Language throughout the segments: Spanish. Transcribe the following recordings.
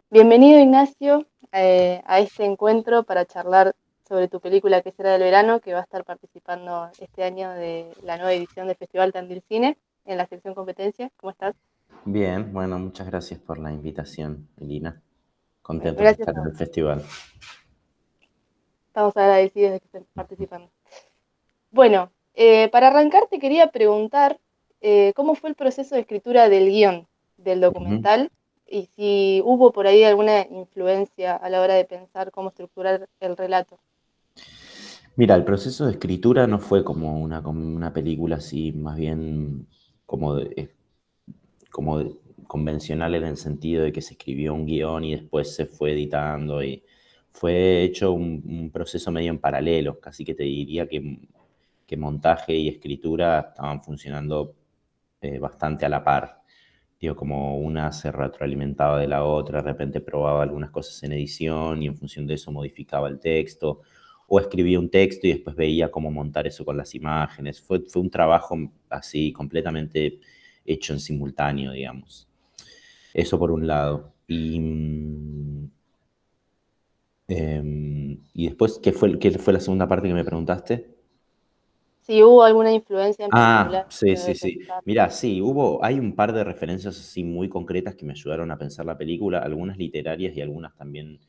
Bienvenido, Ignacio, a este encuentro para charlar sobre tu película ¿Qué será del verano?, que va a estar participando este año de la nueva edición del Festival Tandil Cine en la sección competencia. ¿Cómo estás? Bien, bueno, muchas gracias por la invitación, Elina. Bueno, Contentos de gracias, estar en el festival. estamos agradecidos de que estés participando. Bueno, para arrancar te quería preguntar cómo fue el proceso de escritura del guión del Ujú. documental y si hubo por ahí alguna influencia a la hora de pensar cómo estructurar el relato. Mira, el proceso de escritura no fue como una película así, más bien como, convencional en el sentido de que se escribió un guión y después se fue editando y fue hecho un proceso medio en paralelo, casi que te diría que montaje y escritura estaban funcionando bastante a la par. Digo, como una se retroalimentaba de la otra, de repente probaba algunas cosas en edición y en función de eso modificaba el texto, o escribía un texto y después veía cómo montar eso con las imágenes. Fue un trabajo así completamente hecho en simultáneo, digamos. Eso por un lado. Y después, ¿qué fue la segunda parte que me preguntaste? Si hubo alguna influencia en Ah, particular sí, a la hora sí, de sí. pensar. Mira, sí, hay un par de referencias así muy concretas que me ayudaron a pensar la película, algunas literarias y algunas también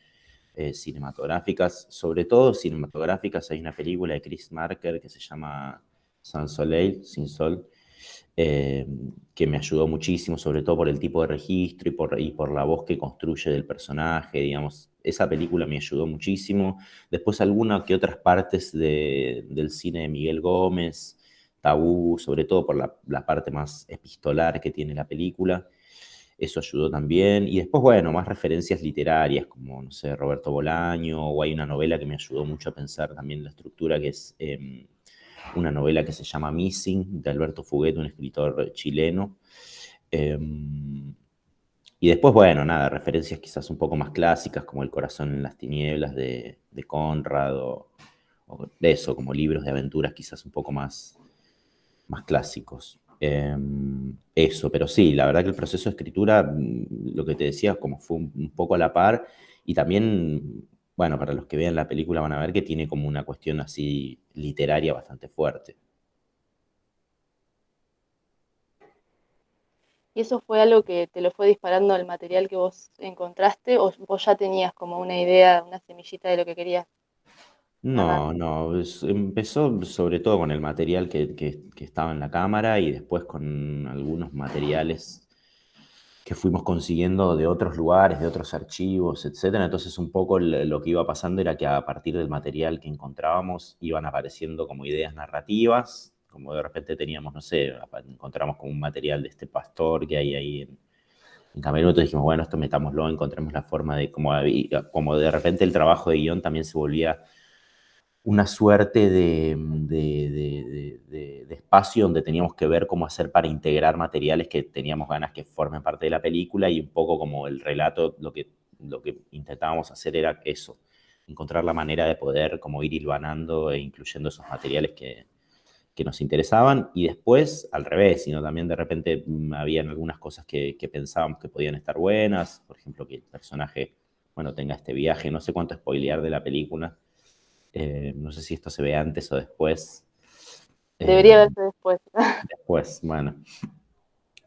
cinematográficas. Sobre todo cinematográficas, hay una película de Chris Marker que se llama Sans Soleil, Sin Sol, eh, que me ayudó muchísimo, sobre todo por el tipo de registro y por la voz que construye del personaje, digamos. Esa película me ayudó muchísimo. Después algunas que otras partes del cine de Miguel Gómez, Tabú, sobre todo por la parte más epistolar que tiene la película. Eso ayudó también. Y después, bueno, más referencias literarias, como, no sé, Roberto Bolaño, o hay una novela que me ayudó mucho a pensar también la estructura, que es una novela que se llama Missing, de Alberto Fuguet, un escritor chileno. Eh, y después, bueno, nada, referencias quizás un poco más clásicas, como El corazón en las tinieblas de Conrad, o de eso, como libros de aventuras quizás un poco más clásicos. Eso, pero sí, la verdad que el proceso de escritura, lo que te decía, como fue un poco a la par, y también, bueno, para los que vean la película van a ver que tiene como una cuestión así literaria bastante fuerte. ¿Y eso fue algo que te lo fue disparando el material que vos encontraste o vos ya tenías como una idea, una semillita de lo que querías narrar? No, no, empezó sobre todo con el material que estaba en la cámara y después con algunos materiales que fuimos consiguiendo de otros lugares, de otros archivos, etcétera. Entonces un poco lo que iba pasando era que a partir del material que encontrábamos iban apareciendo como ideas narrativas, como de repente teníamos, no sé, encontramos como un material de este pastor que hay ahí en Camerún, entonces dijimos, bueno, esto metámoslo, encontremos la forma de como de repente el trabajo de guión también se volvía una suerte de espacio donde teníamos que ver cómo hacer para integrar materiales que teníamos ganas que formen parte de la película y un poco como el relato, lo que intentábamos hacer era eso, encontrar la manera de poder como ir hilvanando e incluyendo esos materiales que nos interesaban y después al revés, sino también de repente habían algunas cosas que pensábamos que podían estar buenas, por ejemplo que el personaje, bueno, tenga este viaje, no sé cuánto spoilear de la película, no sé si esto se ve antes o después. Eh, Debería verse después. después, bueno,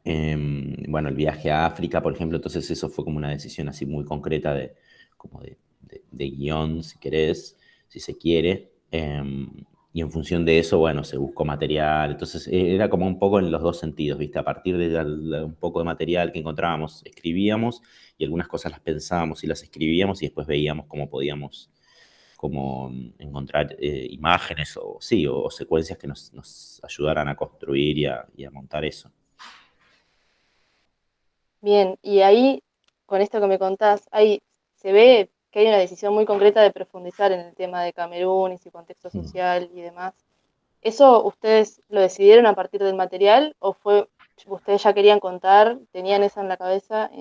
el viaje a África, por ejemplo, entonces eso fue como una decisión así muy concreta como de guión, si querés, si se quiere. Y en función de eso, bueno, se buscó material. Entonces era como un poco en los dos sentidos, ¿viste? A partir de un poco de material que encontrábamos, escribíamos y algunas cosas las pensábamos y las escribíamos y después veíamos cómo podíamos como encontrar imágenes o sí, o secuencias que nos ayudaran a construir y a montar eso. Bien, y ahí, con esto que me contás, ahí se ve que hay una decisión muy concreta de profundizar en el tema de Camerún y su contexto Mm. social y demás. ¿Eso ustedes lo decidieron a partir del material o fue, ustedes ya querían contar, tenían eso en la cabeza?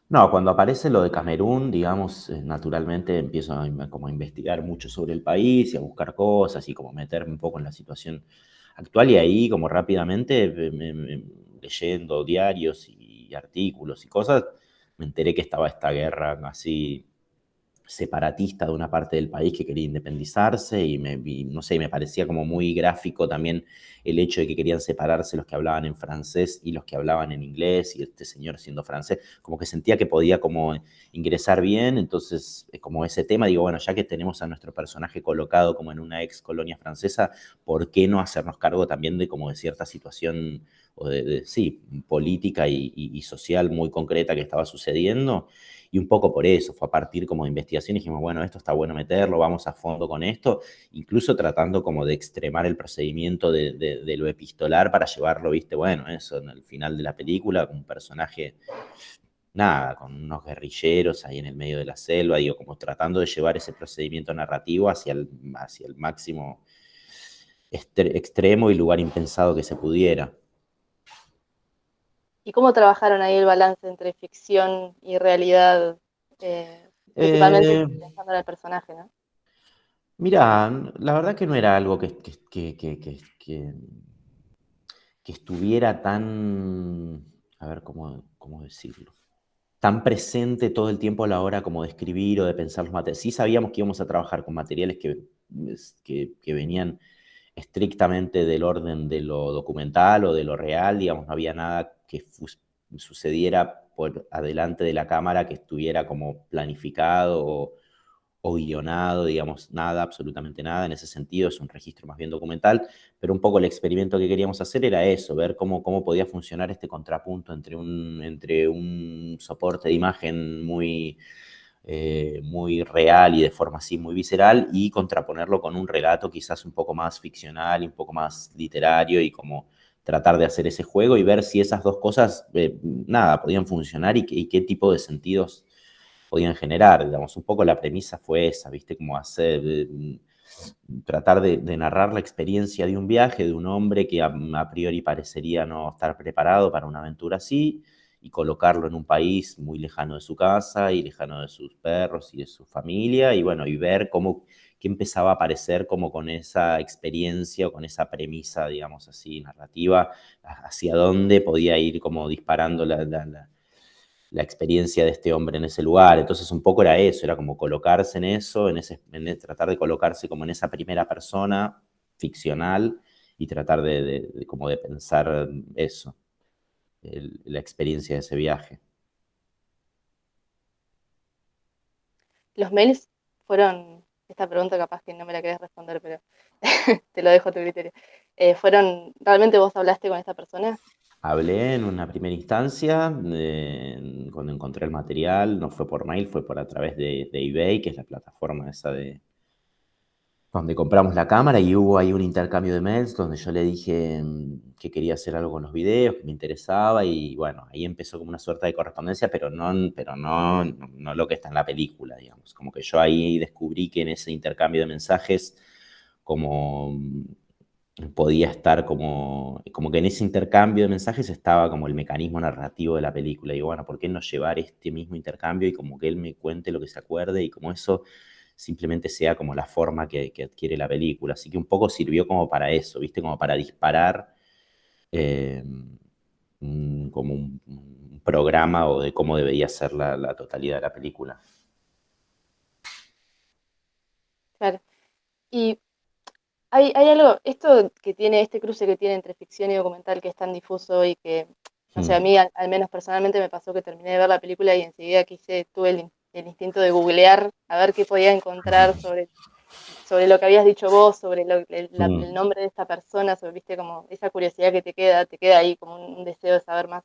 No, cuando aparece lo de Camerún, digamos, naturalmente empiezo como a investigar mucho sobre el país y a buscar cosas y como meterme un poco en la situación actual y ahí como rápidamente leyendo diarios y artículos y cosas, me enteré que estaba esta guerra así separatista de una parte del país que quería independizarse y no sé, me parecía como muy gráfico también el hecho de que querían separarse los que hablaban en francés y los que hablaban en inglés y este señor siendo francés, como que sentía que podía como ingresar bien, entonces como ese tema, digo, bueno, ya que tenemos a nuestro personaje colocado como en una ex colonia francesa, ¿por qué no hacernos cargo también de como de cierta situación o sí, política y social muy concreta que estaba sucediendo? Y un poco por eso, fue a partir como de investigación y dijimos, bueno, esto está bueno meterlo, vamos a fondo con esto, incluso tratando como de extremar el procedimiento de lo epistolar para llevarlo, viste, bueno, eso en el final de la película, con un personaje, nada, con unos guerrilleros ahí en el medio de la selva, digo, como tratando de llevar ese procedimiento narrativo hacia el máximo extremo y lugar impensado que se pudiera. ¿Y cómo trabajaron ahí el balance entre ficción y realidad? Principalmente Eh, pensando en el personaje, ¿no? Mira, la verdad que no era algo que estuviera tan, a ver cómo decirlo, tan presente todo el tiempo a la hora como de escribir o de pensar los materiales. Sí sabíamos que íbamos a trabajar con materiales que venían estrictamente del orden de lo documental o de lo real, digamos, no había nada que sucediera por adelante de la cámara que estuviera como planificado o guionado, digamos, nada, absolutamente nada en ese sentido, es un registro más bien documental, pero un poco el experimento que queríamos hacer era eso, ver cómo podía funcionar este contrapunto entre un soporte de imagen muy real y de forma así muy visceral y contraponerlo con un relato quizás un poco más ficcional y un poco más literario y como tratar de hacer ese juego y ver si esas dos cosas, nada, podían funcionar y qué tipo de sentidos podían generar, digamos, un poco la premisa fue esa, ¿viste? Como tratar de narrar la experiencia de un viaje de un hombre que a priori parecería no estar preparado para una aventura así, y colocarlo en un país muy lejano de su casa y lejano de sus perros y de su familia, y bueno, y ver qué empezaba a aparecer como con esa experiencia o con esa premisa, digamos así, narrativa, hacia dónde podía ir como disparando la experiencia de este hombre en ese lugar. Entonces un poco era eso, era como colocarse en eso, tratar de colocarse como en esa primera persona ficcional y tratar como de pensar eso, la experiencia de ese viaje. Los mails fueron, esta pregunta capaz que no me la querés responder, pero te lo dejo a tu criterio. ¿Realmente vos hablaste con esta persona? Hablé en una primera instancia, cuando encontré el material, no fue por mail, fue por a través de eBay, que es la plataforma esa donde compramos la cámara y hubo ahí un intercambio de mails donde yo le dije que quería hacer algo con los videos, que me interesaba y bueno, ahí empezó como una suerte de correspondencia, pero no lo que está en la película, digamos. Como que yo ahí descubrí que en ese intercambio de mensajes como podía estar como que en ese intercambio de mensajes estaba como el mecanismo narrativo de la película. Y digo, bueno, ¿por qué no llevar este mismo intercambio y como que él me cuente lo que se acuerde y como eso simplemente sea como la forma que adquiere la película? Así que un poco sirvió como para eso, ¿viste? Como para disparar eh, como un programa o de cómo debería ser la totalidad de la película. Claro. Y hay algo, esto que tiene, este cruce que tiene entre ficción y documental que es tan difuso y que, no sé, a Mm, mí al menos personalmente me pasó que terminé de ver la película y enseguida tuve el instinto de googlear a ver qué podía encontrar sobre lo que habías dicho vos, sobre el mm, nombre de esta persona, sobre, viste, como esa curiosidad que te queda ahí como un deseo de saber más.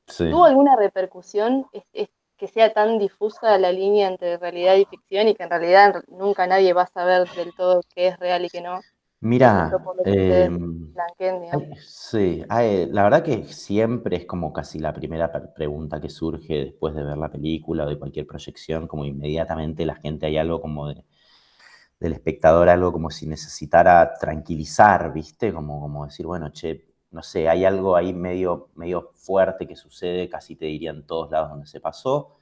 sí. ¿Tuvo alguna repercusión que sea tan difusa la línea entre realidad y ficción y que en realidad nunca nadie va a saber del todo qué es real y qué no, excepto Mira, por lo que ustedes blanqueen, digamos? sí, la verdad que siempre es como casi la primera pregunta que surge después de ver la película o de cualquier proyección, como inmediatamente la gente hay algo como del espectador, algo como si necesitara tranquilizar, ¿viste? Como decir, bueno, che, no sé, hay algo ahí medio fuerte que sucede, casi te diría en todos lados donde se pasó.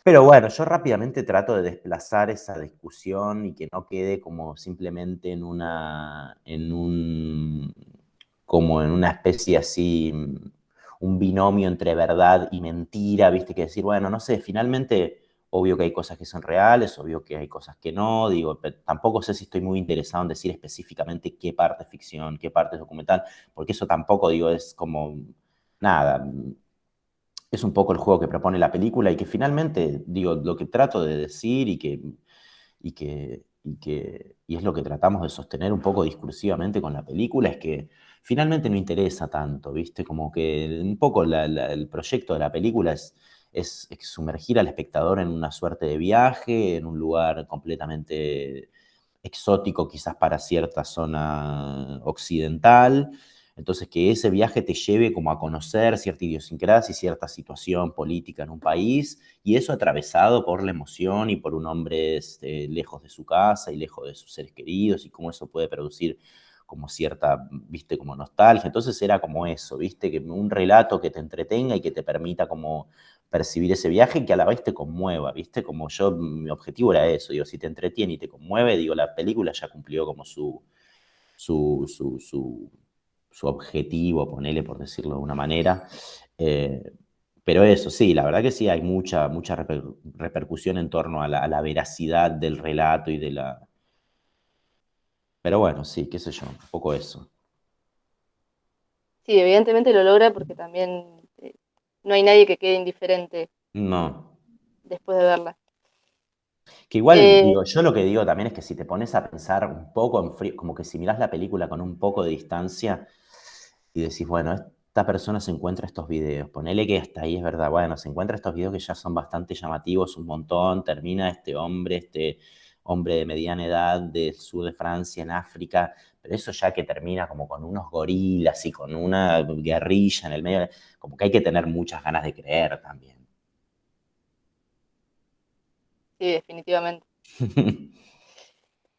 Pero bueno, yo rápidamente trato de desplazar esa discusión y que no quede como simplemente como en una especie así, un binomio entre verdad y mentira, ¿viste? Que decir, bueno, no sé, finalmente, obvio que hay cosas que son reales, obvio que hay cosas que no, digo, tampoco sé si estoy muy interesado en decir específicamente qué parte es ficción, qué parte es documental, porque eso tampoco, digo, es como, nada, es un poco el juego que propone la película y que finalmente, digo, lo que trato de decir y es lo que tratamos de sostener un poco discursivamente con la película, es que finalmente no interesa tanto, ¿viste? Como que un poco el proyecto de la película es sumergir al espectador en una suerte de viaje, en un lugar completamente exótico quizás para cierta zona occidental. Entonces, que ese viaje te lleve como a conocer cierta idiosincrasia y cierta situación política en un país, y eso atravesado por la emoción y por un hombre lejos de su casa y lejos de sus seres queridos, y cómo eso puede producir como cierta, viste, como nostalgia. Entonces era como eso, viste, que un relato que te entretenga y que te permita como percibir ese viaje y que a la vez te conmueva, ¿viste? Como yo, mi objetivo era eso, digo, si te entretiene y te conmueve, digo, la película ya cumplió como su, su, su, su objetivo, ponele por decirlo de una manera. Eh, pero eso, sí, la verdad que sí, hay mucha repercusión en torno a la veracidad del relato y de la... Pero bueno, sí, qué sé yo, un poco eso. Sí, evidentemente lo logra porque también no hay nadie que quede indiferente No. después de verla. Que igual, Eh, digo, yo lo que digo también es que si te pones a pensar un poco en frío, como que si mirás la película con un poco de distancia y decís, bueno, esta persona se encuentra estos videos, ponele que hasta ahí es verdad, bueno, se encuentra estos videos que ya son bastante llamativos, un montón, termina este hombre de mediana edad del sur de Francia, en África, pero eso ya que termina como con unos gorilas y con una guerrilla en el medio, como que hay que tener muchas ganas de creer también. sí, definitivamente.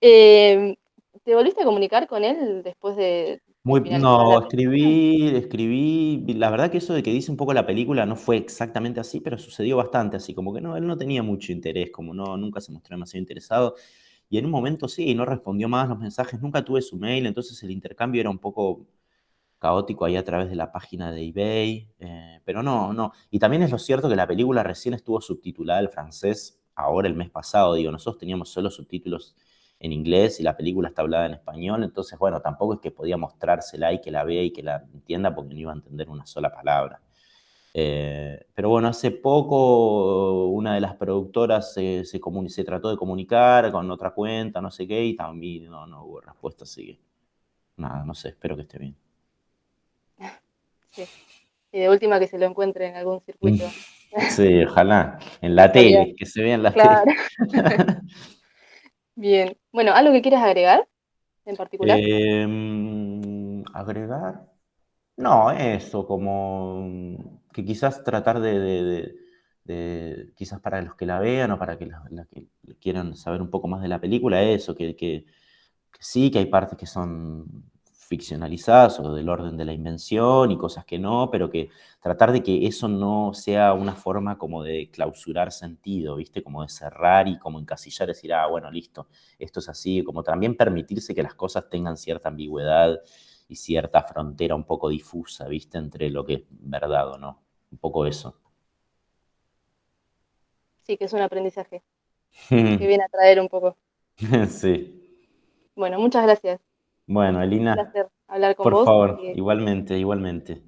Eh, ¿Te volviste a comunicar con él después de finalizada la No, película? escribí, la verdad que eso de que dice un poco la película no fue exactamente así, pero sucedió bastante así, como que no, él no tenía mucho interés, como no, nunca se mostró demasiado interesado, y en un momento sí, no respondió más los mensajes, nunca tuve su mail, entonces el intercambio era un poco caótico ahí a través de la página de eBay, pero no, no, y también es lo cierto que la película recién estuvo subtitulada al francés, ahora el mes pasado, digo, nosotros teníamos solo subtítulos en inglés y la película está hablada en español, entonces, bueno, tampoco es que podía mostrársela y que la vea y que la entienda porque no iba a entender una sola palabra. Pero bueno, hace poco una de las productoras se trató de comunicar con otra cuenta, no sé qué, y también no hubo respuesta, así que nada, no sé, espero que esté bien. Sí. Y de última que se lo encuentre en algún circuito Sí, ojalá, en de la actualidad. tele, que se vea en la Claro. tele. Bien. Bueno, ¿algo que quieras agregar en particular? Agregar. No, eso, como que quizás tratar quizás para los que la vean o para que las que quieran saber un poco más de la película, eso, que sí, que hay partes que son ficcionalizadas o del orden de la invención y cosas que no, pero que tratar de que eso no sea una forma como de clausurar sentido, ¿viste? Como de cerrar y como encasillar, decir, ah, bueno, listo, esto es así, como también permitirse que las cosas tengan cierta ambigüedad y cierta frontera un poco difusa, ¿viste? Entre lo que es verdad o no. Un poco eso. Sí, que es un aprendizaje que viene a traer un poco. Sí. Bueno, muchas gracias. Bueno, Un Elina, placer hablar con por vos. favor, igualmente, igualmente.